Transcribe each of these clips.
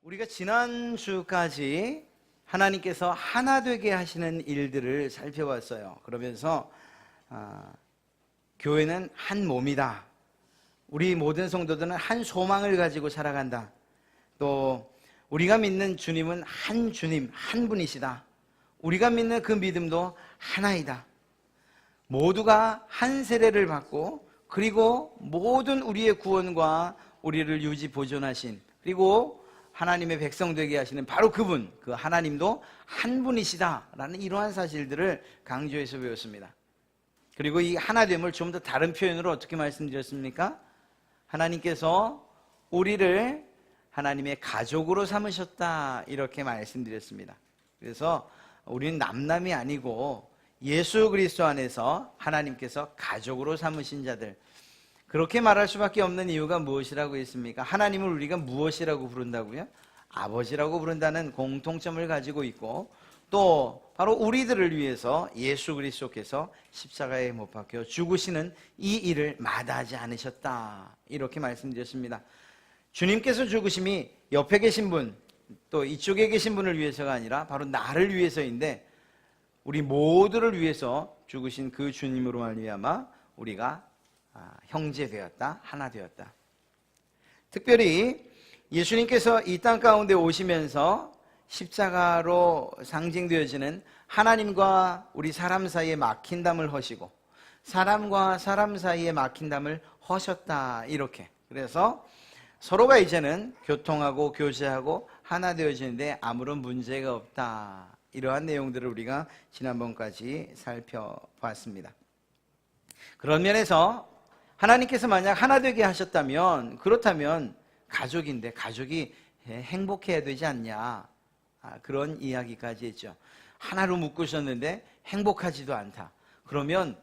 우리가 지난주까지 하나님께서 하나 되게 하시는 일들을 살펴봤어요. 그러면서 교회는 한 몸이다. 우리 모든 성도들은 한 소망을 가지고 살아간다. 또 우리가 믿는 주님은 한 주님, 한 분이시다. 우리가 믿는 그 믿음도 하나이다. 모두가 한 세례를 받고 그리고 모든 우리의 구원과 우리를 유지 보존하신, 그리고 하나님의 백성 되게 하시는 바로 그분, 그 하나님도 한 분이시다라는 이러한 사실들을 강조해서 배웠습니다. 그리고 이 하나됨을 좀 더 다른 표현으로 어떻게 말씀드렸습니까? 하나님께서 우리를 하나님의 가족으로 삼으셨다, 이렇게 말씀드렸습니다. 그래서 우리는 남남이 아니고 예수 그리스도 안에서 하나님께서 가족으로 삼으신 자들, 그렇게 말할 수밖에 없는 이유가 무엇이라고 했습니까? 하나님을 우리가 무엇이라고 부른다고요? 아버지라고 부른다는 공통점을 가지고 있고, 또 바로 우리들을 위해서 예수 그리스도께서 십자가에 못 박혀 죽으시는 이 일을 마다하지 않으셨다, 이렇게 말씀드렸습니다. 주님께서 죽으심이 옆에 계신 분, 또 이쪽에 계신 분을 위해서가 아니라 바로 나를 위해서인데, 우리 모두를 위해서 죽으신 그 주님으로 말미암아 우리가 형제 되었다, 하나 되었다. 특별히 예수님께서 이 땅 가운데 오시면서 십자가로 상징되어지는 하나님과 우리 사람 사이에 막힌담을 허시고 사람과 사람 사이에 막힌담을 허셨다, 이렇게. 그래서 서로가 이제는 교통하고 교제하고 하나 되어지는데 아무런 문제가 없다, 이러한 내용들을 우리가 지난번까지 살펴봤습니다. 그런 면에서 하나님께서 만약 하나 되게 하셨다면, 그렇다면 가족인데 가족이 행복해야 되지 않냐, 그런 이야기까지 했죠. 하나로 묶으셨는데 행복하지도 않다. 그러면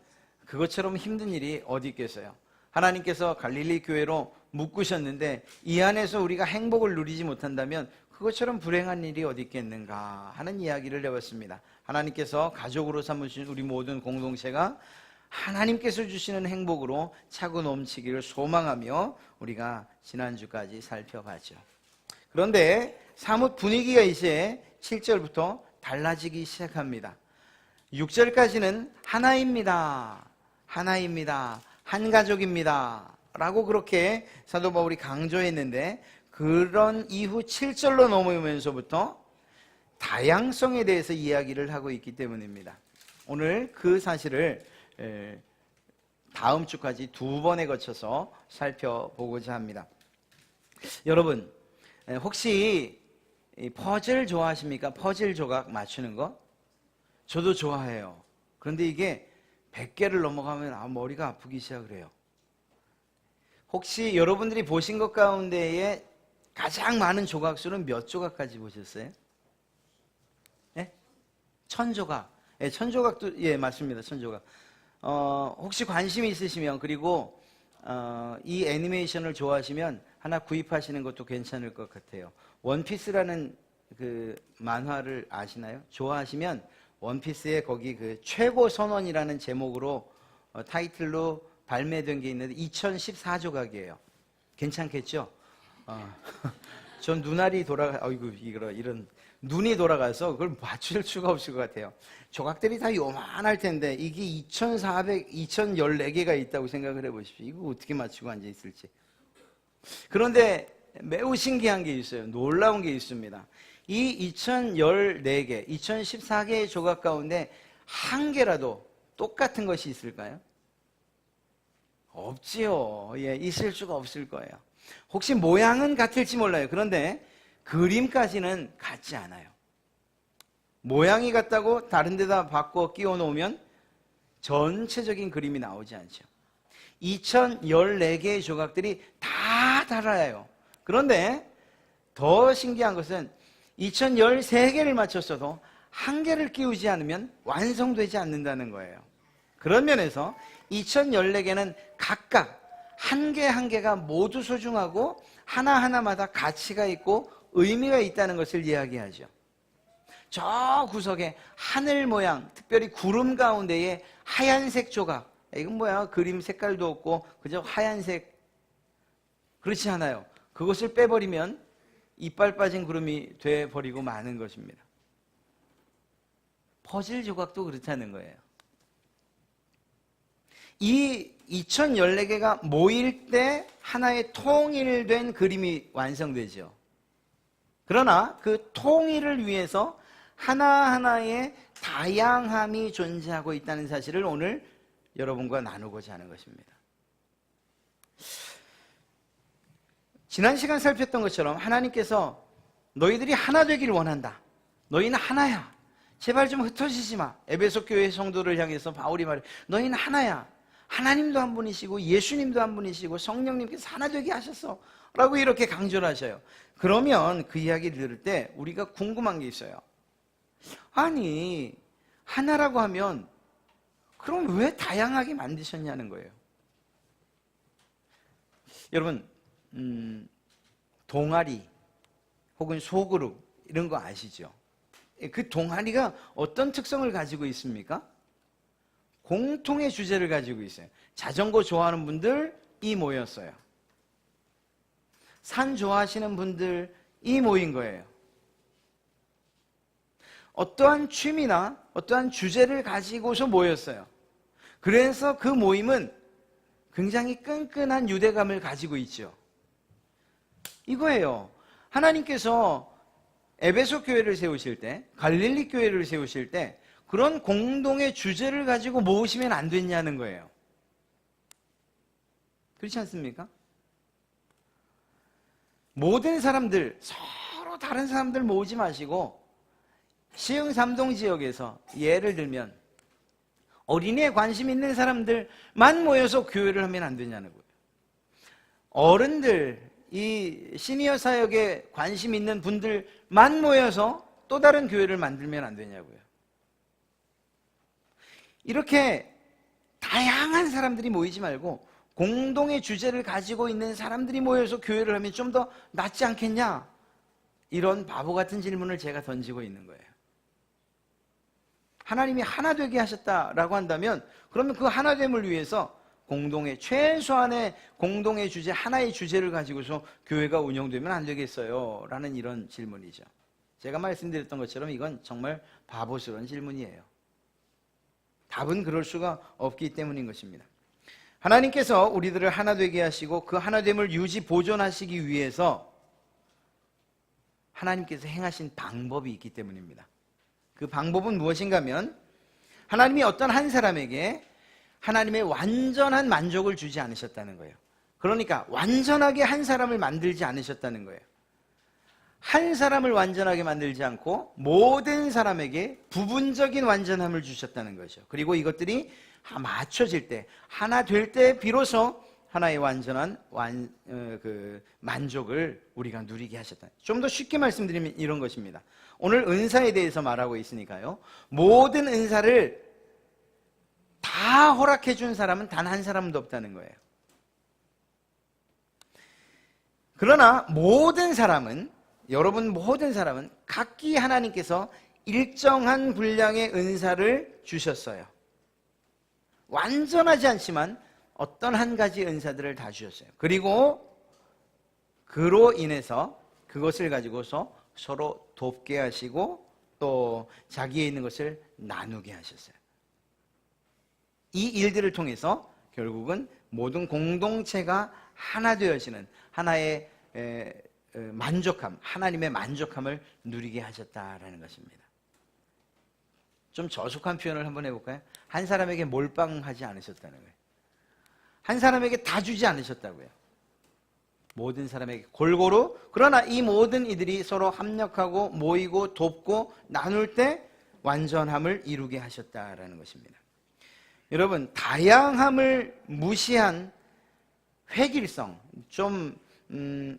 그것처럼 힘든 일이 어디 있겠어요? 하나님께서 갈릴리 교회로 묶으셨는데 이 안에서 우리가 행복을 누리지 못한다면 그것처럼 불행한 일이 어디 있겠는가 하는 이야기를 해봤습니다. 하나님께서 가족으로 삼으신 우리 모든 공동체가 하나님께서 주시는 행복으로 차고 넘치기를 소망하며 우리가 지난주까지 살펴봤죠. 그런데 사뭇 분위기가 이제 7절부터 달라지기 시작합니다. 6절까지는 하나입니다, 하나입니다, 한 가족입니다 라고 그렇게 사도 바울이 강조했는데, 그런 이후 7절로 넘어오면서부터 다양성에 대해서 이야기를 하고 있기 때문입니다. 오늘 그 사실을 다음 주까지 두 번에 거쳐서 살펴보고자 합니다. 여러분, 혹시 퍼즐 좋아하십니까? 퍼즐 조각 맞추는 거? 저도 좋아해요. 그런데 이게 100개를 넘어가면 머리가 아프기 시작을 해요. 혹시 여러분들이 보신 것 가운데에 가장 많은 조각수는 몇 조각까지 보셨어요? 네? 1000조각. 네, 1000조각도, 예, 맞습니다. 1000조각. 혹시 관심이 있으시면, 그리고 이 애니메이션을 좋아하시면 하나 구입하시는 것도 괜찮을 것 같아요. 원피스라는 그 만화를 아시나요? 좋아하시면 원피스에 거기 그 최고 선원이라는 제목으로 타이틀로 발매된 게 있는데 2014조각이에요. 괜찮겠죠? 전 눈알이 이런 눈이 돌아가서 그걸 맞출 수가 없을 것 같아요. 조각들이 다 요만할 텐데 이게 2014개가 있다고 생각을 해보십시오. 이거 어떻게 맞추고 앉아있을지. 그런데 매우 신기한 게 있어요. 놀라운 게 있습니다. 이 2014개, 2014개의 조각 가운데 한 개라도 똑같은 것이 있을까요? 없지요. 예, 있을 수가 없을 거예요. 혹시 모양은 같을지 몰라요. 그런데 그림까지는 같지 않아요. 모양이 같다고 다른 데다 바꿔 끼워 놓으면 전체적인 그림이 나오지 않죠. 2014개의 조각들이 다 달라요. 그런데 더 신기한 것은 2013개를 맞췄어도 한 개를 끼우지 않으면 완성되지 않는다는 거예요. 그런 면에서 2014개는 각각 한 개 한 개가 모두 소중하고 하나하나마다 가치가 있고 의미가 있다는 것을 이야기하죠. 저 구석에 하늘 모양, 특별히 구름 가운데에 하얀색 조각, 이건 뭐야? 그림 색깔도 없고 그저 하얀색. 그렇지 않아요. 그것을 빼버리면 이빨 빠진 구름이 돼버리고 마는 것입니다. 퍼즐 조각도 그렇다는 거예요. 이 2014개가 모일 때 하나의 통일된 그림이 완성되죠. 그러나 그 통일을 위해서 하나하나의 다양함이 존재하고 있다는 사실을 오늘 여러분과 나누고자 하는 것입니다. 지난 시간 살폈던 것처럼 하나님께서 너희들이 하나 되기를 원한다. 너희는 하나야. 제발 좀 흩어지지 마. 에베소 교회 성도를 향해서 바울이 말해, 너희는 하나야. 하나님도 한 분이시고 예수님도 한 분이시고 성령님께서 하나 되게 하셨어 라고 이렇게 강조를 하셔요. 그러면 그 이야기를 들을 때 우리가 궁금한 게 있어요. 아니, 하나라고 하면 그럼 왜 다양하게 만드셨냐는 거예요. 여러분, 동아리 혹은 소그룹 이런 거 아시죠? 그 동아리가 어떤 특성을 가지고 있습니까? 공통의 주제를 가지고 있어요. 자전거 좋아하는 분들이 모였어요. 산 좋아하시는 분들이 모인 거예요. 어떠한 취미나 어떠한 주제를 가지고서 모였어요. 그래서 그 모임은 굉장히 끈끈한 유대감을 가지고 있죠. 이거예요. 하나님께서 에베소 교회를 세우실 때, 갈릴리 교회를 세우실 때 그런 공동의 주제를 가지고 모으시면 안 됐냐는 거예요. 그렇지 않습니까? 모든 사람들, 서로 다른 사람들 모으지 마시고 시흥 삼동 지역에서 예를 들면 어린이에 관심 있는 사람들만 모여서 교회를 하면 안 되냐는 거예요. 어른들, 이 시니어 사역에 관심 있는 분들만 모여서 또 다른 교회를 만들면 안 되냐고요. 이렇게 다양한 사람들이 모이지 말고 공동의 주제를 가지고 있는 사람들이 모여서 교회를 하면 좀 더 낫지 않겠냐? 이런 바보 같은 질문을 제가 던지고 있는 거예요. 하나님이 하나 되게 하셨다라고 한다면 그러면 그 하나됨을 위해서 공동의 최소한의 공동의 주제, 하나의 주제를 가지고서 교회가 운영되면 안 되겠어요? 라는 이런 질문이죠. 제가 말씀드렸던 것처럼 이건 정말 바보스러운 질문이에요. 답은 그럴 수가 없기 때문인 것입니다. 하나님께서 우리들을 하나 되게 하시고 그 하나됨을 유지 보존하시기 위해서 하나님께서 행하신 방법이 있기 때문입니다. 그 방법은 무엇인가 하면 하나님이 어떤 한 사람에게 하나님의 완전한 만족을 주지 않으셨다는 거예요. 그러니까 완전하게 한 사람을 만들지 않으셨다는 거예요. 한 사람을 완전하게 만들지 않고 모든 사람에게 부분적인 완전함을 주셨다는 거죠. 그리고 이것들이 맞춰질 때, 하나 될 때 비로소 하나의 완전한 만족을 우리가 누리게 하셨다. 좀 더 쉽게 말씀드리면 이런 것입니다. 오늘 은사에 대해서 말하고 있으니까요. 모든 은사를 다 허락해 준 사람은 단 한 사람도 없다는 거예요. 그러나 여러분 모든 사람은 각기 하나님께서 일정한 분량의 은사를 주셨어요. 완전하지 않지만 어떤 한 가지 은사들을 다 주셨어요. 그리고 그로 인해서 그것을 가지고서 서로 돕게 하시고 또 자기에 있는 것을 나누게 하셨어요. 이 일들을 통해서 결국은 모든 공동체가 하나 되어지는 하나의 만족함, 하나님의 만족함을 누리게 하셨다라는 것입니다. 좀 저속한 표현을 한번 해볼까요? 한 사람에게 몰빵하지 않으셨다는 거예요. 한 사람에게 다 주지 않으셨다고요. 모든 사람에게 골고루, 그러나 이 모든 이들이 서로 합력하고 모이고 돕고 나눌 때 완전함을 이루게 하셨다라는 것입니다. 여러분, 다양함을 무시한 획일성, 좀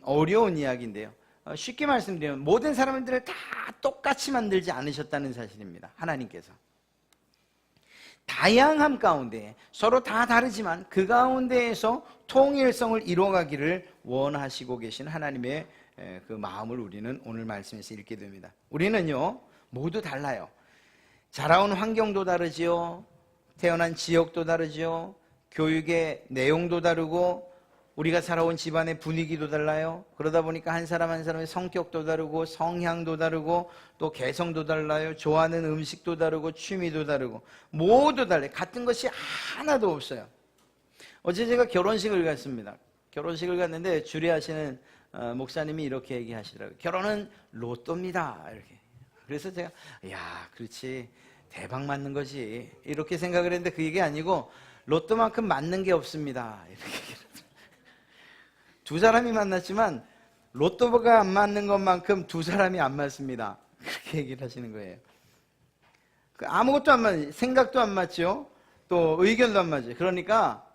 어려운 이야기인데요. 쉽게 말씀드리면 모든 사람들을 다 똑같이 만들지 않으셨다는 사실입니다. 하나님께서 다양함 가운데 서로 다 다르지만 그 가운데에서 통일성을 이루어가기를 원하시고 계신 하나님의 그 마음을 우리는 오늘 말씀에서 읽게 됩니다. 우리는요 모두 달라요. 자라온 환경도 다르지요, 태어난 지역도 다르지요, 교육의 내용도 다르고 우리가 살아온 집안의 분위기도 달라요. 그러다 보니까 한 사람 한 사람의 성격도 다르고 성향도 다르고 또 개성도 달라요. 좋아하는 음식도 다르고 취미도 다르고 모두 달라요. 같은 것이 하나도 없어요. 어제 제가 결혼식을 갔습니다. 결혼식을 갔는데 주례하시는 목사님이 이렇게 얘기하시더라고요. 결혼은 로또입니다. 이렇게. 그래서 제가 야, 그렇지. 대박 맞는 거지. 이렇게 생각을 했는데 그 얘기 아니고 로또만큼 맞는 게 없습니다. 이렇게 얘기를 두 사람이 만났지만 로또가 안 맞는 것만큼 두 사람이 안 맞습니다. 그렇게 얘기를 하시는 거예요. 아무것도 안 맞죠. 생각도 안 맞죠. 또 의견도 안 맞죠. 그러니까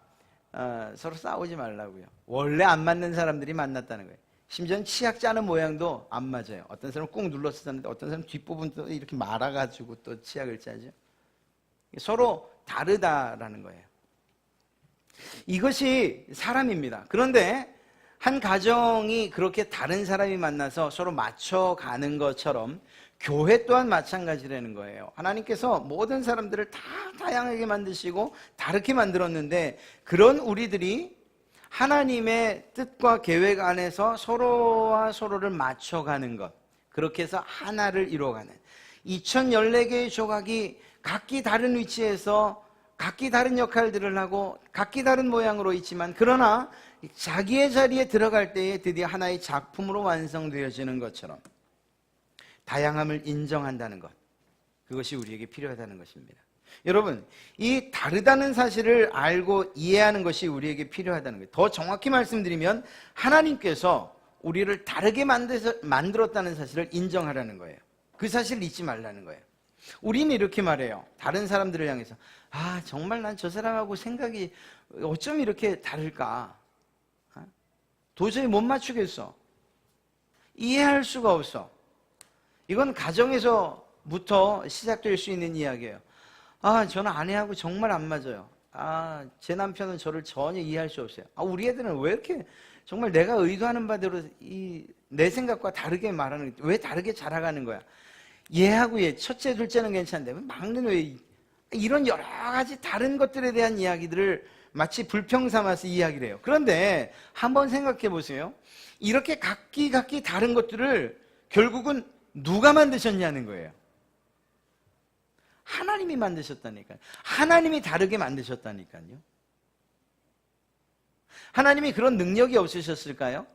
서로 싸우지 말라고요. 원래 안 맞는 사람들이 만났다는 거예요. 심지어는 치약 짜는 모양도 안 맞아요. 어떤 사람은 꾹 눌러서 짜는데 어떤 사람은 뒷부분도 이렇게 말아가지고 또 치약을 짜죠. 서로 다르다라는 거예요. 이것이 사람입니다. 그런데 한 가정이 그렇게 다른 사람이 만나서 서로 맞춰가는 것처럼 교회 또한 마찬가지라는 거예요. 하나님께서 모든 사람들을 다 다양하게 만드시고 다르게 만들었는데 그런 우리들이 하나님의 뜻과 계획 안에서 서로와 서로를 맞춰가는 것, 그렇게 해서 하나를 이루어가는 2014개의 조각이 각기 다른 위치에서 각기 다른 역할들을 하고 각기 다른 모양으로 있지만 그러나 자기의 자리에 들어갈 때에 드디어 하나의 작품으로 완성되어지는 것처럼 다양함을 인정한다는 것, 그것이 우리에게 필요하다는 것입니다. 여러분, 이 다르다는 사실을 알고 이해하는 것이 우리에게 필요하다는 거예요. 더 정확히 말씀드리면 하나님께서 우리를 다르게 만들었다는 사실을 인정하라는 거예요. 그 사실을 잊지 말라는 거예요. 우리는 이렇게 말해요. 다른 사람들을 향해서 정말 난 저 사람하고 생각이 어쩜 이렇게 다를까? 도저히 못 맞추겠어. 이해할 수가 없어. 이건 가정에서부터 시작될 수 있는 이야기예요. 저는 아내하고 정말 안 맞아요. 제 남편은 저를 전혀 이해할 수 없어요. 우리 애들은 왜 이렇게 정말 내가 의도하는 바대로 내 생각과 다르게 말하는, 왜 다르게 자라가는 거야? 얘하고 얘, 첫째, 둘째는 괜찮은데 막내는 왜 이런 여러 가지 다른 것들에 대한 이야기들을 마치 불평 삼아서 이야기를 해요. 그런데 한번 생각해 보세요. 이렇게 각기 다른 것들을 결국은 누가 만드셨냐는 거예요. 하나님이 만드셨다니까요. 하나님이 다르게 만드셨다니까요. 하나님이 그런 능력이 없으셨을까요?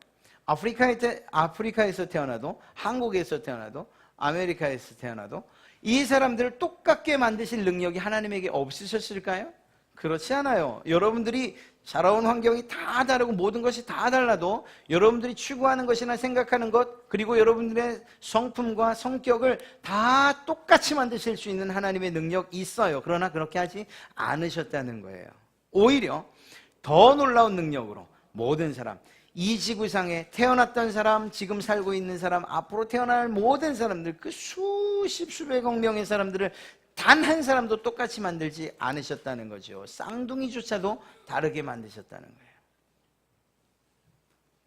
아프리카에서 태어나도, 한국에서 태어나도, 아메리카에서 태어나도 이 사람들을 똑같게 만드실 능력이 하나님에게 없으셨을까요? 그렇지 않아요. 여러분들이 자라온 환경이 다 다르고 모든 것이 다 달라도 여러분들이 추구하는 것이나 생각하는 것, 그리고 여러분들의 성품과 성격을 다 똑같이 만드실 수 있는 하나님의 능력이 있어요. 그러나 그렇게 하지 않으셨다는 거예요. 오히려 더 놀라운 능력으로 모든 사람, 이 지구상에 태어났던 사람, 지금 살고 있는 사람, 앞으로 태어날 모든 사람들, 그 수십 수백억 명의 사람들을 단 한 사람도 똑같이 만들지 않으셨다는 거죠. 쌍둥이조차도 다르게 만드셨다는 거예요.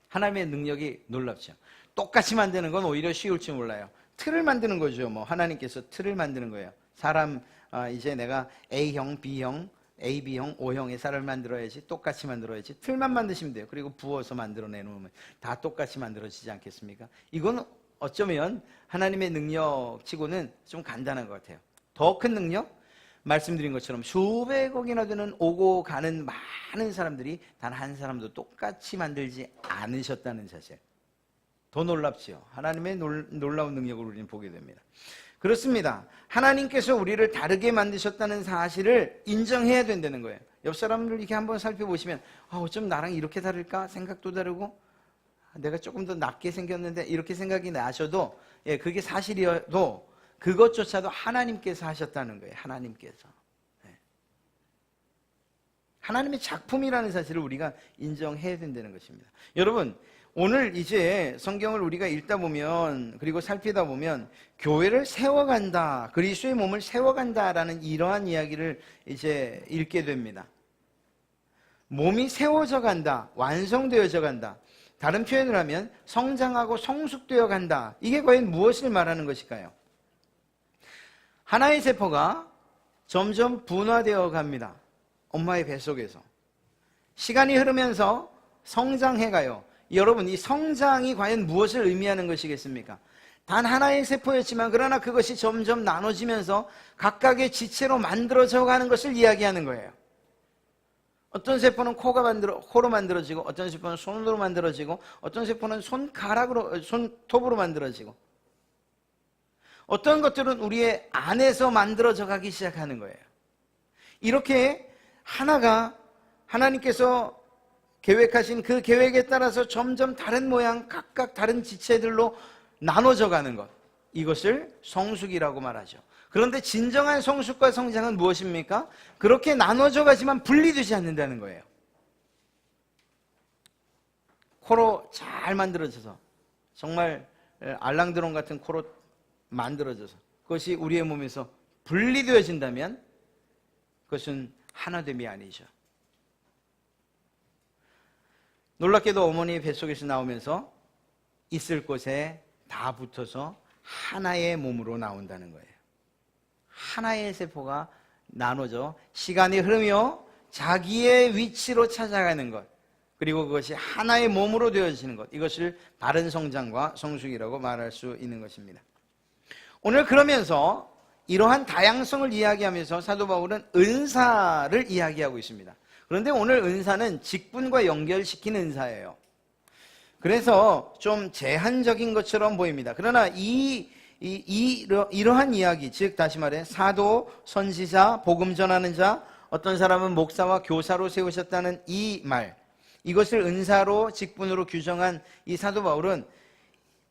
하나님의 능력이 놀랍죠. 똑같이 만드는 건 오히려 쉬울지 몰라요. 틀을 만드는 거죠. 하나님께서 틀을 만드는 거예요. 사람, 이제 내가 A형, B형, AB형, O형의 쌀을 만들어야지, 똑같이 만들어야지. 틀만 만드시면 돼요. 그리고 부어서 만들어내놓으면 다 똑같이 만들어지지 않겠습니까? 이건 어쩌면 하나님의 능력치고는 좀 간단한 것 같아요. 더 큰 능력? 말씀드린 것처럼 수백억이나 되는 오고 가는 많은 사람들이 단 한 사람도 똑같이 만들지 않으셨다는 사실. 더 놀랍지요. 하나님의 놀라운 능력을 우리는 보게 됩니다. 그렇습니다. 하나님께서 우리를 다르게 만드셨다는 사실을 인정해야 된다는 거예요. 옆 사람을 이렇게 한번 살펴보시면 어쩜 나랑 이렇게 다를까? 생각도 다르고 내가 조금 더 낫게 생겼는데 이렇게 생각이 나셔도 그게 사실이어도 그것조차도 하나님께서 하셨다는 거예요. 하나님께서. 하나님의 작품이라는 사실을 우리가 인정해야 된다는 것입니다. 여러분, 오늘 이제 성경을 우리가 읽다 보면, 그리고 살피다 보면 교회를 세워간다, 그리스도의 몸을 세워간다라는 이러한 이야기를 이제 읽게 됩니다. 몸이 세워져 간다, 완성되어져 간다. 다른 표현을 하면 성장하고 성숙되어 간다. 이게 과연 무엇을 말하는 것일까요? 하나의 세포가 점점 분화되어 갑니다. 엄마의 뱃속에서. 시간이 흐르면서 성장해가요. 여러분, 이 성장이 과연 무엇을 의미하는 것이겠습니까? 단 하나의 세포였지만 그러나 그것이 점점 나눠지면서 각각의 지체로 만들어져 가는 것을 이야기하는 거예요. 어떤 세포는 코로 만들어지고, 어떤 세포는 손으로 만들어지고, 어떤 세포는 손톱으로 만들어지고, 어떤 것들은 우리의 안에서 만들어져 가기 시작하는 거예요. 이렇게 하나님께서 계획하신 그 계획에 따라서 점점 다른 모양, 각각 다른 지체들로 나눠져 가는 것, 이것을 성숙이라고 말하죠. 그런데 진정한 성숙과 성장은 무엇입니까? 그렇게 나눠져 가지만 분리되지 않는다는 거예요. 코로 잘 만들어져서, 정말 알랑드론 같은 코로 만들어져서 그것이 우리의 몸에서 분리되어진다면 그것은 하나됨이 아니죠. 놀랍게도 어머니 뱃속에서 나오면서 있을 곳에 다 붙어서 하나의 몸으로 나온다는 거예요. 하나의 세포가 나눠져 시간이 흐르며 자기의 위치로 찾아가는 것, 그리고 그것이 하나의 몸으로 되어지는 것, 이것을 바른 성장과 성숙이라고 말할 수 있는 것입니다. 오늘 그러면서 이러한 다양성을 이야기하면서 사도 바울은 은사를 이야기하고 있습니다. 그런데 오늘 은사는 직분과 연결시키는 은사예요. 그래서 좀 제한적인 것처럼 보입니다. 그러나 이러한 이야기, 즉 다시 말해 사도, 선지자, 복음 전하는 자, 어떤 사람은 목사와 교사로 세우셨다는 이 말, 이것을 은사로 직분으로 규정한 이 사도 바울은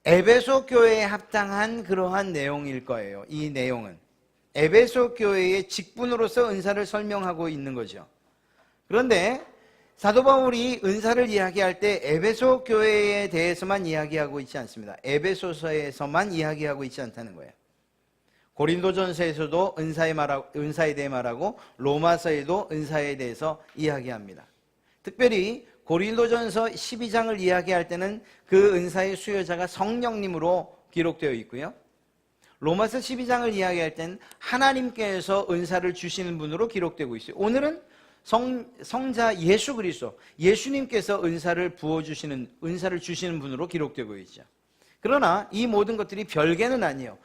에베소 교회에 합당한 그러한 내용일 거예요. 이 내용은 에베소 교회의 직분으로서 은사를 설명하고 있는 거죠. 그런데 사도 바울이 은사를 이야기할 때 에베소 교회에 대해서만 이야기하고 있지 않습니다. 에베소서에서만 이야기하고 있지 않다는 거예요. 고린도전서에서도 은사에 대해 말하고 로마서에도 은사에 대해서 이야기합니다. 특별히 고린도전서 12장을 이야기할 때는 그 은사의 수요자가 성령님으로 기록되어 있고요. 로마서 12장을 이야기할 때는 하나님께서 은사를 주시는 분으로 기록되고 있어요. 오늘은 성자 예수 그리스도, 예수님께서 은사를 주시는 분으로 기록되고 있죠. 그러나 이 모든 것들이 별개는 아니에요.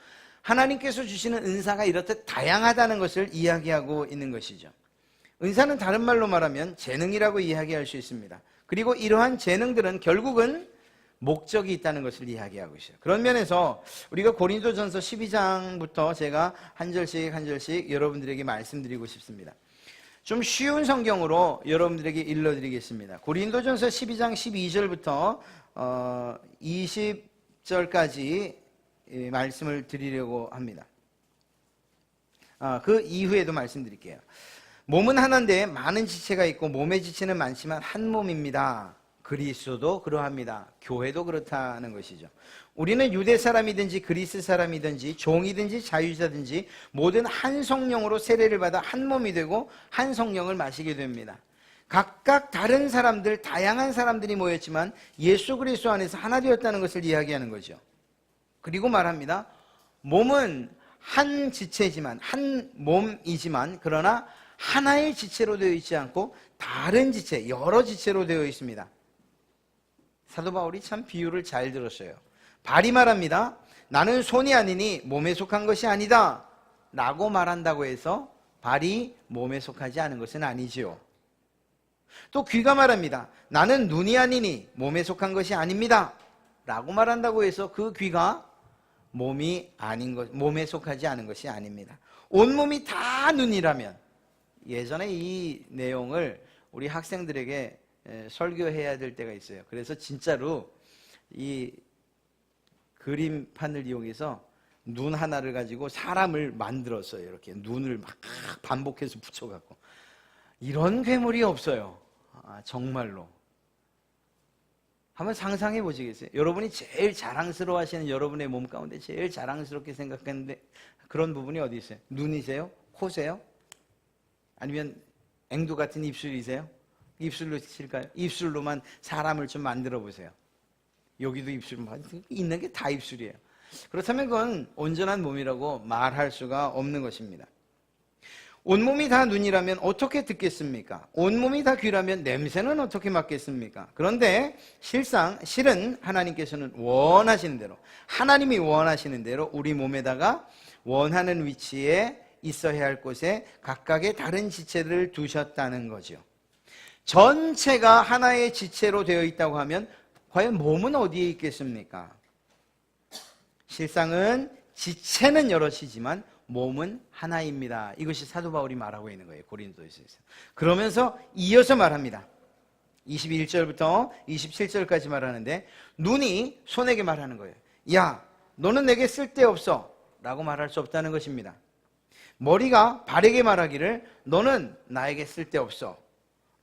하나님께서 주시는 은사가 이렇듯 다양하다는 것을 이야기하고 있는 것이죠. 은사는 다른 말로 말하면 재능이라고 이야기할 수 있습니다. 그리고 이러한 재능들은 결국은 목적이 있다는 것을 이야기하고 있어요. 그런 면에서 우리가 고린도전서 12장부터 제가 한 절씩 여러분들에게 말씀드리고 싶습니다. 좀 쉬운 성경으로 여러분들에게 일러드리겠습니다. 고린도전서 12장 12절부터 20절까지 말씀을 드리려고 합니다. 그 이후에도 말씀드릴게요. 몸은 하나인데 많은 지체가 있고 몸의 지체는 많지만 한 몸입니다. 그리스도도 그러합니다. 교회도 그렇다는 것이죠. 우리는 유대 사람이든지 그리스 사람이든지 종이든지 자유자든지 모든 한 성령으로 세례를 받아 한 몸이 되고 한 성령을 마시게 됩니다. 각각 다른 사람들, 다양한 사람들이 모였지만 예수 그리스도 안에서 하나 되었다는 것을 이야기하는 거죠. 그리고 말합니다. 몸은 한 지체지만, 한 몸이지만 그러나 하나의 지체로 되어 있지 않고 다른 지체, 여러 지체로 되어 있습니다. 사도 바울이 참 비유를 잘 들었어요. 발이 말합니다. 나는 손이 아니니 몸에 속한 것이 아니다 라고 말한다고 해서 발이 몸에 속하지 않은 것은 아니지요. 또 귀가 말합니다. 나는 눈이 아니니 몸에 속한 것이 아닙니다 라고 말한다고 해서 그 귀가 몸에 속하지 않은 것이 아닙니다. 온몸이 다 눈이라면, 예전에 이 내용을 우리 학생들에게 설교해야 될 때가 있어요. 그래서 진짜로 이 그림판을 이용해서 눈 하나를 가지고 사람을 만들었어요. 이렇게 눈을 막 반복해서 붙여갖고. 이런 괴물이 없어요. 정말로. 한번 상상해 보시겠어요? 여러분이 제일 자랑스러워 하시는 여러분의 몸 가운데 제일 자랑스럽게 생각하는데 그런 부분이 어디 있어요? 눈이세요? 코세요? 아니면 앵두 같은 입술이세요? 입술로 칠까요? 입술로만 사람을 좀 만들어 보세요. 여기도 입술, 있는 게 다 입술이에요. 그렇다면 그건 온전한 몸이라고 말할 수가 없는 것입니다. 온몸이 다 눈이라면 어떻게 듣겠습니까? 온몸이 다 귀라면 냄새는 어떻게 맡겠습니까? 그런데 실은 하나님께서는 원하시는 대로, 하나님이 원하시는 대로 우리 몸에다가 원하는 위치에 있어야 할 곳에 각각의 다른 지체를 두셨다는 거죠. 전체가 하나의 지체로 되어 있다고 하면 과연 몸은 어디에 있겠습니까? 실상은 지체는 여럿이지만 몸은 하나입니다. 이것이 사도 바울이 말하고 있는 거예요. 고린도에서. 그러면서 이어서 말합니다. 21절부터 27절까지 말하는데 눈이 손에게 말하는 거예요. 야, 너는 내게 쓸데없어 라고 말할 수 없다는 것입니다. 머리가 발에게 말하기를 너는 나에게 쓸데없어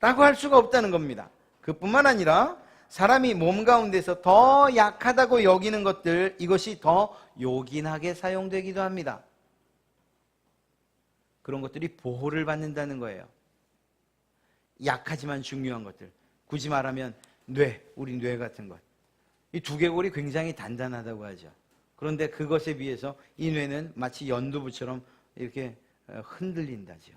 라고 할 수가 없다는 겁니다. 그뿐만 아니라 사람이 몸 가운데서 더 약하다고 여기는 것들, 이것이 더 요긴하게 사용되기도 합니다. 그런 것들이 보호를 받는다는 거예요. 약하지만 중요한 것들, 굳이 말하면 우리 뇌 같은 것, 이 두개골이 굉장히 단단하다고 하죠. 그런데 그것에 비해서 이 뇌는 마치 연두부처럼 이렇게 흔들린다죠.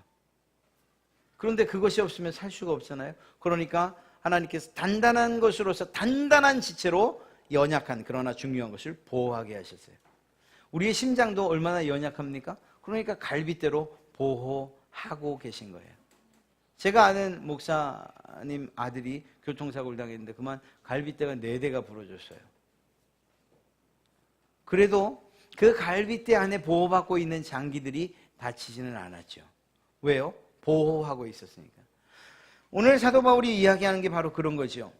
그런데 그것이 없으면 살 수가 없잖아요. 그러니까 하나님께서 단단한 것으로서 단단한 지체로 연약한 그러나 중요한 것을 보호하게 하셨어요. 우리의 심장도 얼마나 연약합니까? 그러니까 갈빗대로 보호하고 계신 거예요. 제가 아는 목사님 아들이 교통사고를 당했는데 그만 갈빗대가 4대가 부러졌어요. 그래도 그 갈빗대 안에 보호받고 있는 장기들이 다치지는 않았죠. 왜요? 보호하고 있었으니까. 오늘 사도 바울이 이야기하는 게 바로 그런 거죠.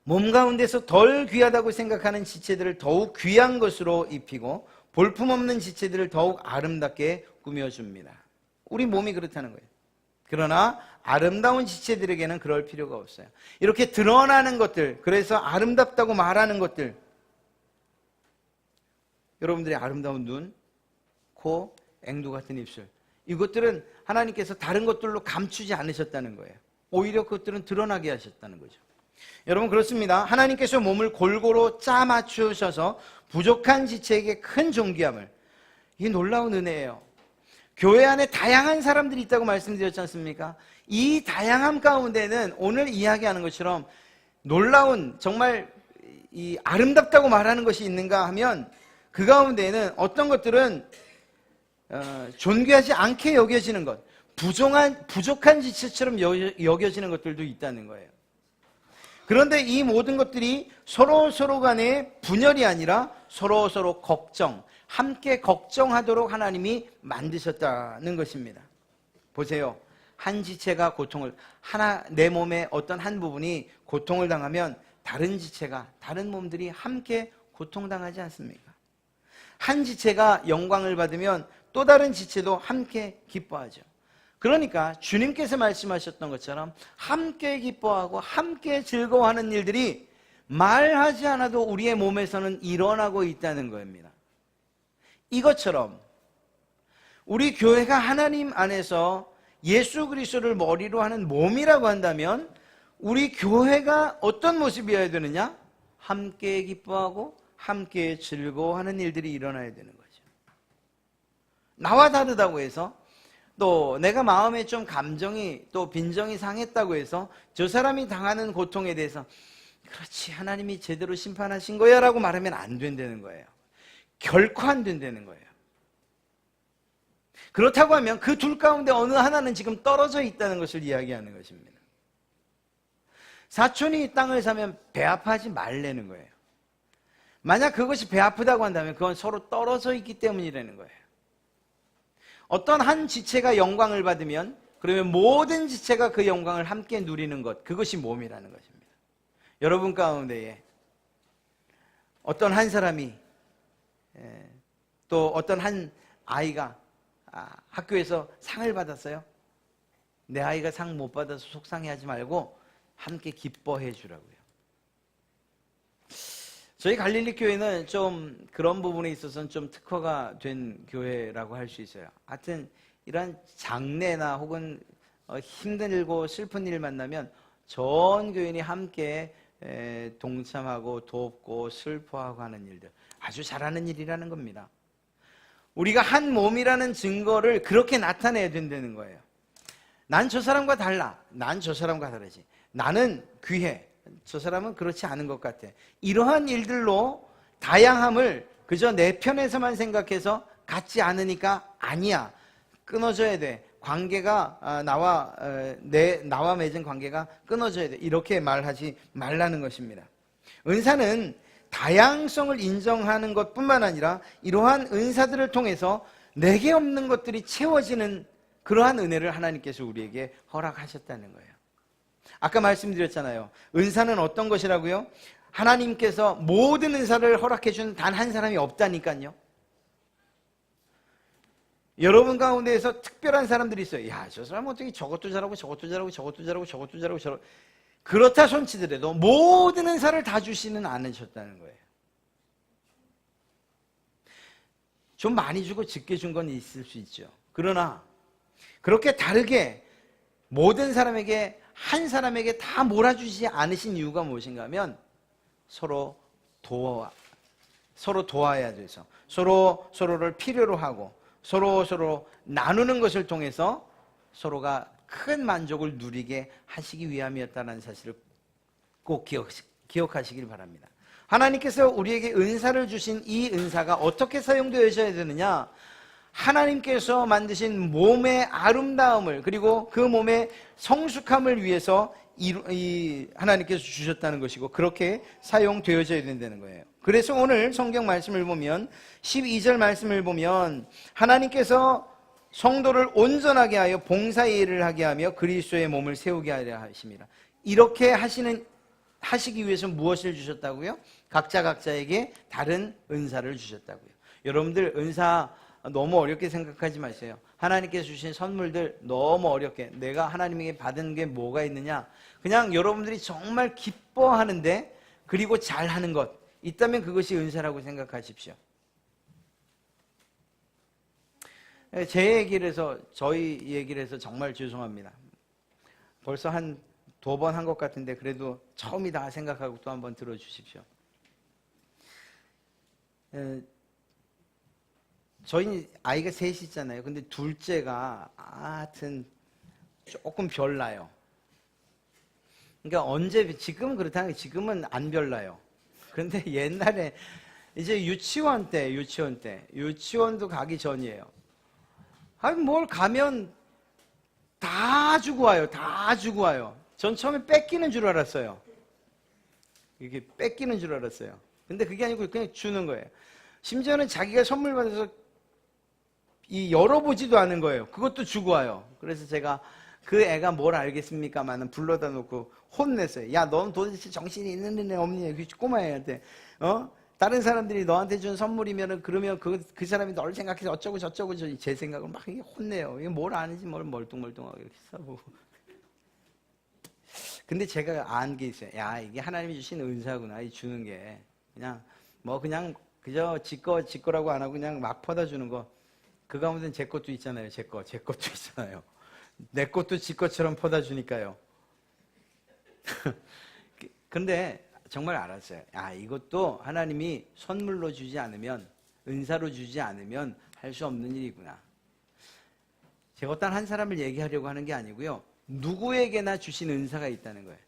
몸 가운데서 덜 귀하다고 생각하는 지체들을 더욱 귀한 것으로 입히고 볼품없는 지체들을 더욱 아름답게 꾸며줍니다. 우리 몸이 그렇다는 거예요. 그러나 아름다운 지체들에게는 그럴 필요가 없어요. 이렇게 드러나는 것들, 그래서 아름답다고 말하는 것들, 여러분들의 아름다운 눈, 코, 앵두 같은 입술, 이것들은 하나님께서 다른 것들로 감추지 않으셨다는 거예요. 오히려 그것들은 드러나게 하셨다는 거죠. 여러분, 그렇습니다. 하나님께서 몸을 골고루 짜 맞추셔서 부족한 지체에게 큰 존귀함을, 이게 놀라운 은혜예요. 교회 안에 다양한 사람들이 있다고 말씀드렸지 않습니까? 이 다양함 가운데는 오늘 이야기하는 것처럼 놀라운, 정말 이 아름답다고 말하는 것이 있는가 하면 그 가운데에는 어떤 것들은 존귀하지 않게 여겨지는 것, 부족한 지체처럼 여겨지는 것들도 있다는 거예요. 그런데 이 모든 것들이 서로 간에 분열이 아니라 서로 걱정, 함께 걱정하도록 하나님이 만드셨다는 것입니다. 보세요. 한 지체가 내 몸의 어떤 한 부분이 고통을 당하면 다른 지체가, 다른 몸들이 함께 고통당하지 않습니까? 한 지체가 영광을 받으면 또 다른 지체도 함께 기뻐하죠. 그러니까 주님께서 말씀하셨던 것처럼 함께 기뻐하고 함께 즐거워하는 일들이 말하지 않아도 우리의 몸에서는 일어나고 있다는 겁니다. 이것처럼 우리 교회가 하나님 안에서 예수 그리스도를 머리로 하는 몸이라고 한다면 우리 교회가 어떤 모습이어야 되느냐? 함께 기뻐하고 함께 즐거워하는 일들이 일어나야 되는 거죠. 나와 다르다고 해서 또 내가 마음에 좀 감정이 또 빈정이 상했다고 해서 저 사람이 당하는 고통에 대해서 그렇지, 하나님이 제대로 심판하신 거야 라고 말하면 안 된다는 거예요. 결코 안 된다는 거예요. 그렇다고 하면 그 둘 가운데 어느 하나는 지금 떨어져 있다는 것을 이야기하는 것입니다. 사촌이 땅을 사면 배 아파하지 말라는 거예요. 만약 그것이 배 아프다고 한다면 그건 서로 떨어져 있기 때문이라는 거예요. 어떤 한 지체가 영광을 받으면 그러면 모든 지체가 그 영광을 함께 누리는 것, 그것이 몸이라는 것입니다. 여러분 가운데에 어떤 한 사람이 또 어떤 한 아이가 학교에서 상을 받았어요. 내 아이가 상 못 받아서 속상해하지 말고 함께 기뻐해 주라고요. 저희 갈릴리 교회는 좀 그런 부분에 있어서는 좀 특화가 된 교회라고 할 수 있어요. 하여튼 이런 장례나 혹은 힘들고 슬픈 일 만나면 전 교인이 함께 동참하고 돕고 슬퍼하고 하는 일들, 아주 잘하는 일이라는 겁니다. 우리가 한 몸이라는 증거를 그렇게 나타내야 된다는 거예요. 난 저 사람과 달라. 난 저 사람과 다르지. 나는 귀해. 저 사람은 그렇지 않은 것 같아. 이러한 일들로 다양함을 그저 내 편에서만 생각해서 같지 않으니까 아니야. 끊어져야 돼. 관계가 나와 맺은 관계가 끊어져야 돼. 이렇게 말하지 말라는 것입니다. 은사는 다양성을 인정하는 것뿐만 아니라 이러한 은사들을 통해서 내게 없는 것들이 채워지는 그러한 은혜를 하나님께서 우리에게 허락하셨다는 거예요. 아까 말씀드렸잖아요. 은사는 어떤 것이라고요? 하나님께서 모든 은사를 허락해 준 단 한 사람이 없다니까요. 여러분 가운데에서 특별한 사람들이 있어요. 야, 저 사람은 어떻게 저것도 잘하고 저것도 잘하고 저것도 잘하고 저것도 잘하고 그렇다 손치더라도 모든 은사를 다 주시는 않으셨다는 거예요. 좀 많이 주고 적게 준 건 있을 수 있죠. 그러나 그렇게 다르게 모든 사람에게 한 사람에게 다 몰아주지 않으신 이유가 무엇인가 하면 서로 도와야 돼서 서로를 필요로 하고 서로 나누는 것을 통해서 서로가 큰 만족을 누리게 하시기 위함이었다는 사실을 꼭 기억하시길 바랍니다. 하나님께서 우리에게 은사를 주신 이 은사가 어떻게 사용되어져야 되느냐? 하나님께서 만드신 몸의 아름다움을 그리고 그 몸의 성숙함을 위해서 하나님께서 주셨다는 것이고 그렇게 사용되어져야 된다는 거예요. 그래서 오늘 성경 말씀을 보면 12절 말씀을 보면 하나님께서 성도를 온전하게 하여 봉사의 일을 하게 하며 그리스도의 몸을 세우게 하려 하십니다. 이렇게 하시기 위해서 무엇을 주셨다고요? 각자에게 다른 은사를 주셨다고요. 여러분들 은사 너무 어렵게 생각하지 마세요. 하나님께서 주신 선물들 너무 어렵게 내가 하나님에게 받은 게 뭐가 있느냐? 그냥 여러분들이 정말 기뻐하는데 그리고 잘하는 것 있다면 그것이 은사라고 생각하십시오. 제 얘기를 해서 저희 얘기를 해서 정말 죄송합니다. 벌써 한 2번 한 것 같은데 그래도 처음이다 생각하고 또 한번 들어주십시오. 저희 아이가 셋이 있잖아요. 근데 둘째가 하여튼 조금 별나요. 그러니까 지금은 그렇다는 게 지금은 안 별나요. 그런데 옛날에 이제 유치원도 가기 전이에요. 아니 뭘 가면 다 주고 와요. 전 처음에 뺏기는 줄 알았어요. 이게 뺏기는 줄 알았어요. 근데 그게 아니고 그냥 주는 거예요. 심지어는 자기가 선물 받아서 열어보지도 않은 거예요. 그것도 주고 와요. 그래서 제가 그 애가 뭘 알겠습니까만은 불러다 놓고 혼냈어요. 야, 넌 도대체 정신이 있는 애 없니? 그 꼬마 애한테. 다른 사람들이 너한테 준 선물이면은 그러면 그 사람이 널 생각해서 어쩌고 저쩌고 제 생각을 막 혼내요. 이게 뭘 아는지 뭘 멀뚱멀뚱하게 이렇게 써보고. 근데 제가 안 게 있어요. 야, 이게 하나님이 주신 은사구나. 이 주는 게 그냥 그저 지 거라고 안 하고 그냥 막 퍼다 주는 거. 그 가운데는 제 것도 있잖아요. 제 것도 있잖아요. 내 것도 지 것처럼 퍼다 주니까요. 근데 정말 알았어요. 이것도 하나님이 선물로 주지 않으면, 은사로 주지 않으면 할 수 없는 일이구나. 제가 어떤 한 사람을 얘기하려고 하는 게 아니고요. 누구에게나 주신 은사가 있다는 거예요.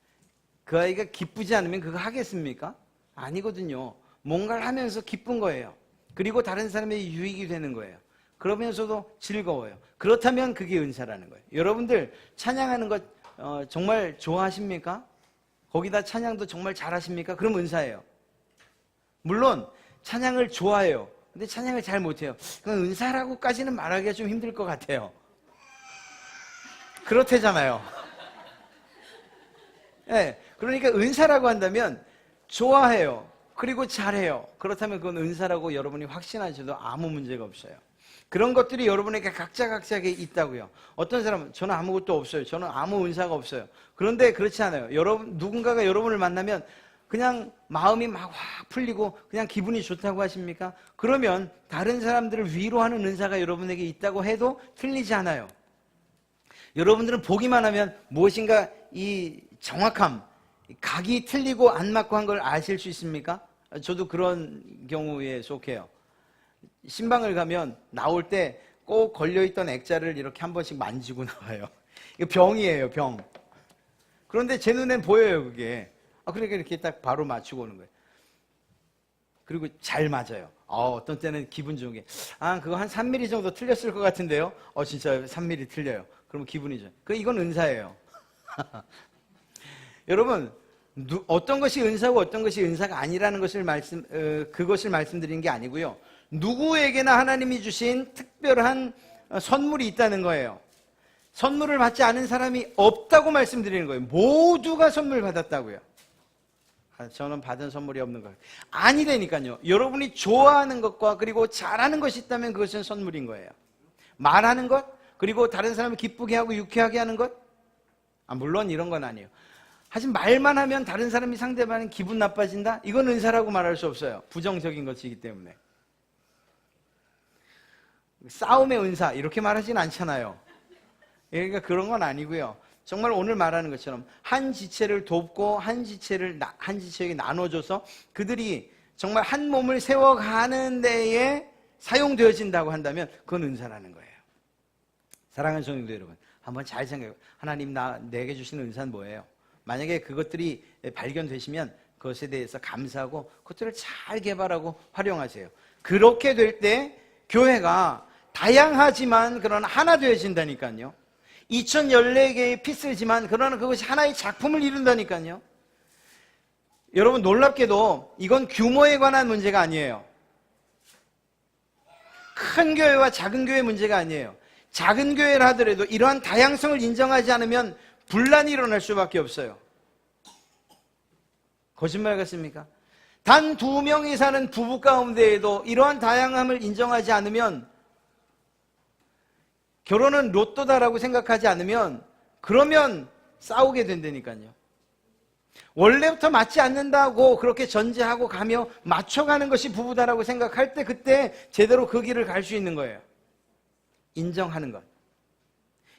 그 아이가 기쁘지 않으면 그거 하겠습니까? 아니거든요. 뭔가를 하면서 기쁜 거예요. 그리고 다른 사람의 유익이 되는 거예요. 그러면서도 즐거워요. 그렇다면 그게 은사라는 거예요. 여러분들 찬양하는 것 정말 좋아하십니까? 거기다 찬양도 정말 잘하십니까? 그럼 은사예요. 물론 찬양을 좋아해요. 근데 찬양을 잘 못해요. 그건 은사라고까지는 말하기가 좀 힘들 것 같아요. 그렇대잖아요. 네, 그러니까 은사라고 한다면 좋아해요. 그리고 잘해요. 그렇다면 그건 은사라고 여러분이 확신하셔도 아무 문제가 없어요. 그런 것들이 여러분에게 각자에게 있다고요. 어떤 사람은 저는 아무것도 없어요. 저는 아무 은사가 없어요. 그런데 그렇지 않아요. 누군가가 여러분을 만나면 그냥 마음이 막 확 풀리고 그냥 기분이 좋다고 하십니까? 그러면 다른 사람들을 위로하는 은사가 여러분에게 있다고 해도 틀리지 않아요. 여러분들은 보기만 하면 무엇인가 이 정확함, 각이 틀리고 안 맞고 한 걸 아실 수 있습니까? 저도 그런 경우에 속해요. 신방을 가면 나올 때 꼭 걸려있던 액자를 이렇게 한 번씩 만지고 나와요. 이거 병이에요, 병. 그런데 제 눈엔 보여요, 그게. 그러니까 이렇게 딱 바로 맞추고 오는 거예요. 그리고 잘 맞아요. 어떤 때는 기분 좋은 게, 그거 한 3mm 정도 틀렸을 것 같은데요? 진짜 3mm 틀려요. 그러면 기분이 좋아요. 이건 은사예요. 여러분, 어떤 것이 은사고 어떤 것이 은사가 아니라는 것을 그것을 말씀드리는 게 아니고요. 누구에게나 하나님이 주신 특별한 선물이 있다는 거예요. 선물을 받지 않은 사람이 없다고 말씀드리는 거예요. 모두가 선물 받았다고요. 저는 받은 선물이 없는 거예요. 아니라니까요. 여러분이 좋아하는 것과 그리고 잘하는 것이 있다면 그것은 선물인 거예요. 말하는 것, 그리고 다른 사람을 기쁘게 하고 유쾌하게 하는 것, 물론 이런 건 아니에요. 하지만 말만 하면 다른 사람이 상대방은 기분 나빠진다? 이건 은사라고 말할 수 없어요. 부정적인 것이기 때문에. 싸움의 은사 이렇게 말하진 않잖아요. 그러니까 그런 건 아니고요. 정말 오늘 말하는 것처럼 한 지체를 돕고 한 지체에게 나눠줘서 그들이 정말 한 몸을 세워가는 데에 사용되어진다고 한다면 그건 은사라는 거예요. 사랑하는 성도 여러분, 한번 잘 생각해요. 하나님 내게 주신 은사는 뭐예요? 만약에 그것들이 발견되시면 그것에 대해서 감사하고 그것들을 잘 개발하고 활용하세요. 그렇게 될 때 교회가 다양하지만 그러나 하나 되어진다니까요. 2014개의 피스지만 그러나 그것이 하나의 작품을 이룬다니까요. 여러분, 놀랍게도 이건 규모에 관한 문제가 아니에요. 큰 교회와 작은 교회의 문제가 아니에요. 작은 교회라 하더라도 이러한 다양성을 인정하지 않으면 분란이 일어날 수밖에 없어요. 거짓말 같습니까? 단 2명이 사는 부부 가운데에도 이러한 다양함을 인정하지 않으면, 결혼은 로또다라고 생각하지 않으면, 그러면 싸우게 된다니까요. 원래부터 맞지 않는다고 그렇게 전제하고 가며 맞춰가는 것이 부부다라고 생각할 때 그때 제대로 그 길을 갈 수 있는 거예요. 인정하는 것.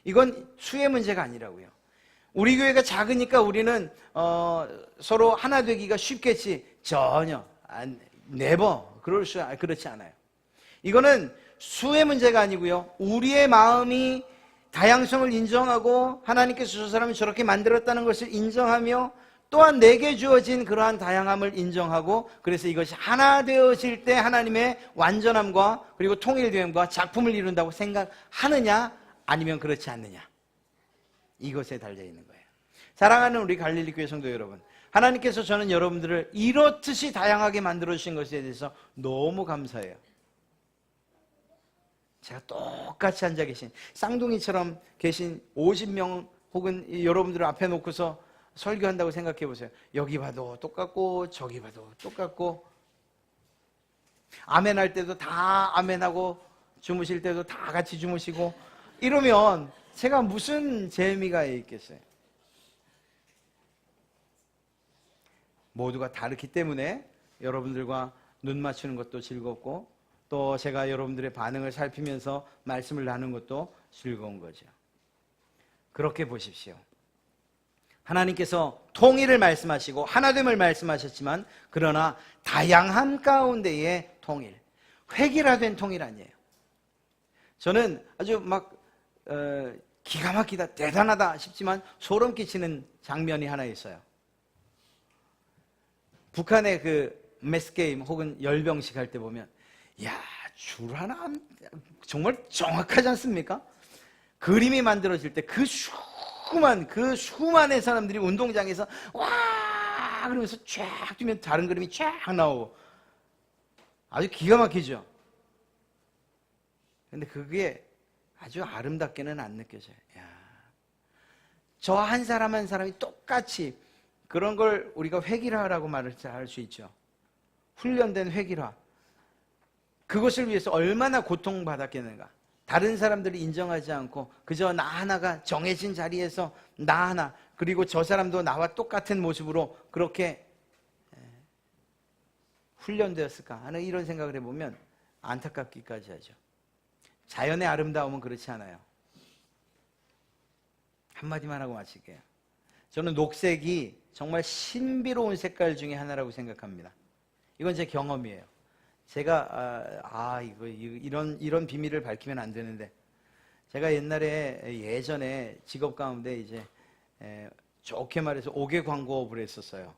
이건 수의 문제가 아니라고요. 우리 교회가 작으니까 우리는 서로 하나 되기가 쉽겠지. 전혀 그렇지 않아요. 이거는 수의 문제가 아니고요. 우리의 마음이 다양성을 인정하고 하나님께서 저 사람을 저렇게 만들었다는 것을 인정하며 또한 내게 주어진 그러한 다양함을 인정하고, 그래서 이것이 하나 되어질 때 하나님의 완전함과 그리고 통일됨과 작품을 이룬다고 생각하느냐 아니면 그렇지 않느냐, 이것에 달려있는 거예요. 사랑하는 우리 갈릴리 교회 성도 여러분, 하나님께서 저는 여러분들을 이렇듯이 다양하게 만들어주신 것에 대해서 너무 감사해요. 제가 똑같이 앉아 계신 쌍둥이처럼 계신 50명 혹은 여러분들을 앞에 놓고서 설교한다고 생각해 보세요. 여기 봐도 똑같고 저기 봐도 똑같고, 아멘할 때도 다 아멘하고 주무실 때도 다 같이 주무시고, 이러면 제가 무슨 재미가 있겠어요? 모두가 다르기 때문에 여러분들과 눈 맞추는 것도 즐겁고, 또 제가 여러분들의 반응을 살피면서 말씀을 나누는 것도 즐거운 거죠. 그렇게 보십시오. 하나님께서 통일을 말씀하시고 하나됨을 말씀하셨지만, 그러나 다양함 가운데의 통일, 획일화된 통일 아니에요. 저는 아주 기가 막히다, 대단하다 싶지만 소름 끼치는 장면이 하나 있어요. 북한의 그 매스게임 혹은 열병식 할 때 보면, 줄 하나 정말 정확하지 않습니까? 그림이 만들어질 때 그 수많은 사람들이 운동장에서 와 그러면서 쫙 뛰면 다른 그림이 쫙 나오고 아주 기가 막히죠. 근데 그게 아주 아름답게는 안 느껴져요. 저 한 사람 한 사람이 똑같이 그런 걸 우리가 획일화라고 말을 할 수 있죠. 훈련된 획일화. 그것을 위해서 얼마나 고통받았겠는가. 다른 사람들이 인정하지 않고 그저 나 하나가 정해진 자리에서 나 하나, 그리고 저 사람도 나와 똑같은 모습으로 그렇게 훈련되었을까 하는 이런 생각을 해보면 안타깝기까지 하죠. 자연의 아름다움은 그렇지 않아요. 한마디만 하고 마칠게요. 저는 녹색이 정말 신비로운 색깔 중에 하나라고 생각합니다. 이건 제 경험이에요. 제가 이런 비밀을 밝히면 안 되는데, 제가 예전에 직업 가운데 이제 좋게 말해서 옥외 광고업을 했었어요.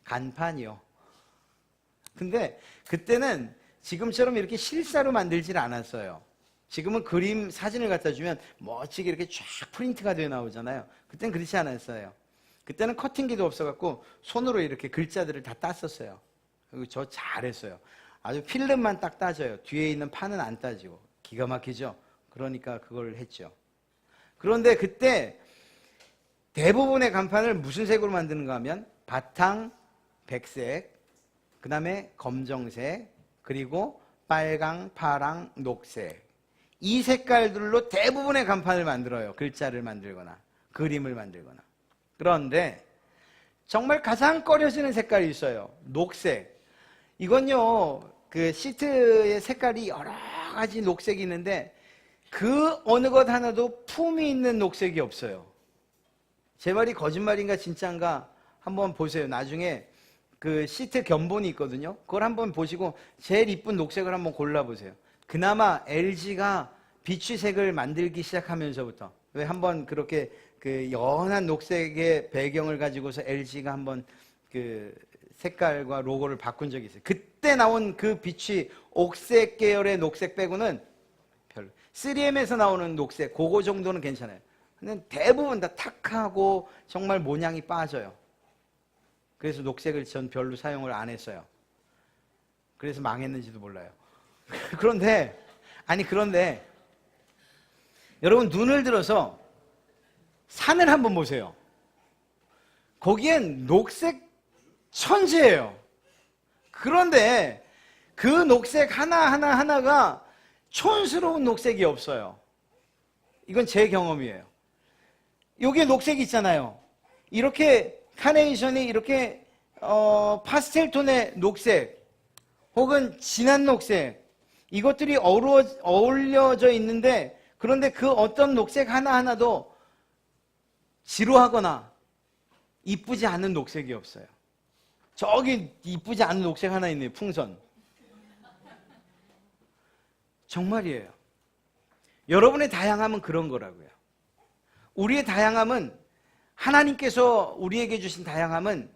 간판이요. 근데 그때는 지금처럼 이렇게 실사로 만들질 않았어요. 지금은 그림 사진을 갖다 주면 멋지게 이렇게 쫙 프린트가 되어 나오잖아요. 그때는 그렇지 않았어요. 그때는 커팅기도 없어갖고 손으로 이렇게 글자들을 다 땄었어요. 그리고 저 잘했어요. 아주 필름만 딱 따져요. 뒤에 있는 판은 안 따지고. 기가 막히죠. 그러니까 그걸 했죠. 그런데 그때 대부분의 간판을 무슨 색으로 만드는가 하면 바탕 백색, 그 다음에 검정색, 그리고 빨강, 파랑, 녹색, 이 색깔들로 대부분의 간판을 만들어요. 글자를 만들거나 그림을 만들거나. 그런데 정말 가장 꺼려지는 색깔이 있어요. 녹색. 이건요, 그 시트의 색깔이 여러 가지 녹색이 있는데 그 어느 것 하나도 품이 있는 녹색이 없어요. 제 말이 거짓말인가 진짜인가 한번 보세요. 나중에 그 시트 견본이 있거든요. 그걸 한번 보시고 제일 이쁜 녹색을 한번 골라보세요. 그나마 LG가 비취색을 만들기 시작하면서부터, 왜 한번 그렇게 그 연한 녹색의 배경을 가지고서 LG가 한번 그 색깔과 로고를 바꾼 적이 있어요. 그때 나온 그 빛이 옥색 계열의 녹색 빼고는 별로. 3M에서 나오는 녹색, 그거 정도는 괜찮아요. 근데 대부분 다 탁하고 정말 모양이 빠져요. 그래서 녹색을 전 별로 사용을 안 했어요. 그래서 망했는지도 몰라요. 그런데 여러분 눈을 들어서 산을 한번 보세요. 거기엔 녹색 천지예요. 그런데 그 녹색 하나가 촌스러운 녹색이 없어요. 이건 제 경험이에요. 여기에 녹색이 있잖아요. 이렇게 카네이션이 이렇게 파스텔 톤의 녹색 혹은 진한 녹색, 이것들이 어울려져 있는데, 그런데 그 어떤 녹색 하나하나도 지루하거나 이쁘지 않은 녹색이 없어요. 저기 이쁘지 않은 녹색 하나 있네요. 풍선. 정말이에요. 여러분의 다양함은 그런 거라고요. 우리의 다양함은, 하나님께서 우리에게 주신 다양함은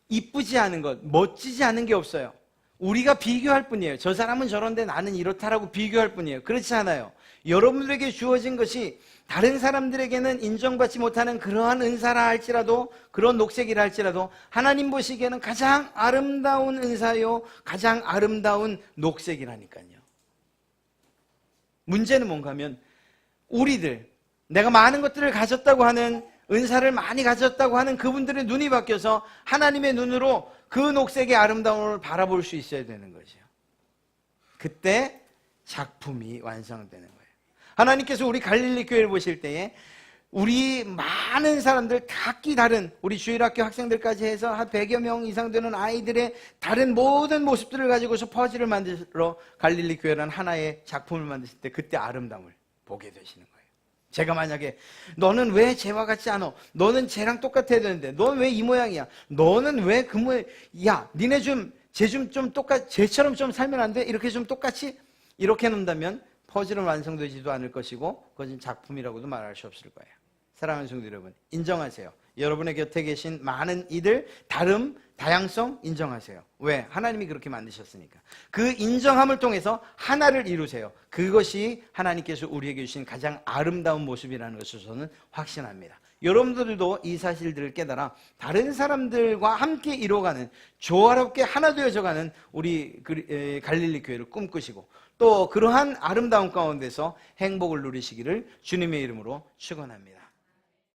이쁘지 않은 것, 멋지지 않은 게 없어요. 우리가 비교할 뿐이에요. 저 사람은 저런데 나는 이렇다라고 비교할 뿐이에요. 그렇지 않아요. 여러분들에게 주어진 것이 다른 사람들에게는 인정받지 못하는 그러한 은사라 할지라도, 그런 녹색이라 할지라도 하나님 보시기에는 가장 아름다운 은사요, 가장 아름다운 녹색이라니까요. 문제는 뭔가 하면 우리들, 내가 많은 것들을 가졌다고 하는, 은사를 많이 가졌다고 하는 그분들의 눈이 바뀌어서 하나님의 눈으로 그 녹색의 아름다움을 바라볼 수 있어야 되는 거죠. 그때 작품이 완성되는 거예요. 하나님께서 우리 갈릴리 교회를 보실 때에 우리 많은 사람들, 각기 다른, 우리 주일학교 학생들까지 해서 한 100여 명 이상 되는 아이들의 다른 모든 모습들을 가지고서 퍼즐을 만들어 갈릴리 교회라는 하나의 작품을 만드실 때 그때 아름다움을 보게 되시는 거예요. 제가 만약에 너는 왜 쟤와 같지 않아? 너는 쟤랑 똑같아야 되는데 너는 왜 이 모양이야? 너는 왜 그 모양? 야, 니네 쟤 좀 쟤처럼 좀 살면 안 돼? 이렇게 좀 똑같이 이렇게 해놓는다면 퍼즐은 완성되지도 않을 것이고 그것은 작품이라고도 말할 수 없을 거예요. 사랑하는 성도 여러분, 인정하세요. 여러분의 곁에 계신 많은 이들, 다양성 인정하세요. 왜? 하나님이 그렇게 만드셨으니까. 그 인정함을 통해서 하나를 이루세요. 그것이 하나님께서 우리에게 주신 가장 아름다운 모습이라는 것을 저는 확신합니다. 여러분들도 이 사실들을 깨달아 다른 사람들과 함께 이루어가는, 조화롭게 하나 되어져가는 우리 갈릴리 교회를 꿈꾸시고 또 그러한 아름다움 가운데서 행복을 누리시기를 주님의 이름으로 축원합니다.